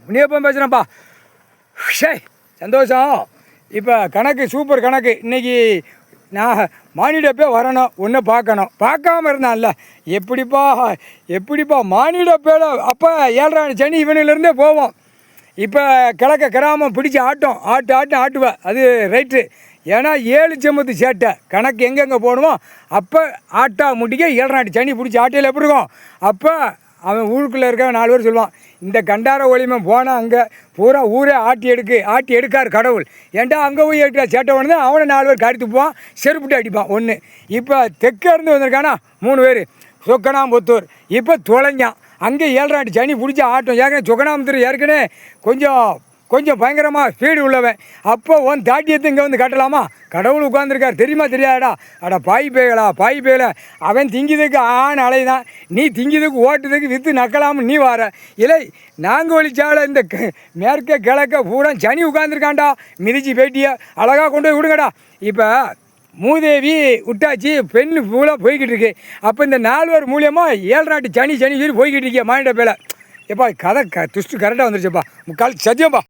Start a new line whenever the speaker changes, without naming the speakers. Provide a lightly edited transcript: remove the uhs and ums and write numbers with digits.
முனியப்பன் பேசுகிறேன்ப்பா. ஷே சந்தோஷம். இப்போ கணக்கு சூப்பர் கணக்கு. இன்றைக்கி நான் மானிடப்பே வரணும், ஒன்று பார்க்கணும். பார்க்காம இருந்தான்ல எப்படிப்பா மானிடப்பேல அப்போ 7.5 சனி இவனிலேருந்தே போவோம். இப்போ கிழக்க கிராமம் பிடிச்சி ஆட்டுவேன். அது ரைட்டு. ஏன்னா 7 செம்பத்து சேட்டை கணக்கு எங்கெங்கே போகணுமோ அப்போ ஆட்டா முட்டிக்க 7.5 சனி பிடிச்சி ஆட்டையில் எப்படி இருக்கும். அப்போ அவன் ஊருக்குள்ளே இருக்க 4 பேர் சொல்லுவான், இந்த கண்டார ஒளிமை போனால் அங்கே பூரா ஊரே ஆட்டி எடுக்கார் கடவுள். ஏன்டா அங்கே போய் எடுக்கிற சேட்டை வந்து அவனை 4 பேர் கடித்து போவான், செருப்புட்டு அடிப்பான் ஒன்று. இப்போ தெற்கே இருந்து வந்திருக்கானா 3 பேர் சொக்கனாம்புத்தூர். இப்போ தொலைஞ்சான் அங்கே 7.5 சனி பிடிச்சி ஆட்டம். ஏற்கனவே சொக்கனாம்புத்தூர் ஏற்கனவே கொஞ்சம் பயங்கரமாக ஸ்பீடு உள்ளவன். அப்போ ஒன் தாட்டியத்தை இங்கே வந்து கட்டலாமா? கடவுள் உட்காந்துருக்கார் தெரியுமா தெரியாதடா? பாய் பேயல அவன் திங்கிதுக்கு அலைதான், நீ திங்கிதுக்கு ஓட்டுறதுக்கு விற்று நக்கலாமல் நீ வார இல்லை. நாங்கள் ஒழிச்சால இந்த மேற்க கிழக்க பூரா சனி உட்காந்துருக்காண்டா. மிதிச்சு பேட்டியை அழகாக கொண்டு போய் விடுங்கடா. இப்போ மூதேவி விட்டாச்சு, பெண்ணு பூலாக போய்கிட்டு இருக்கு. அப்போ இந்த 4 பேர் மூலியமாக 7.5 சனி சொல்லி போய்கிட்டு இருக்கே மானிட பேல. எப்பா கதை துஷ்டு கரெக்டாக வந்துருச்சுப்பா. முக்கால் சத்தியம்ப்பா.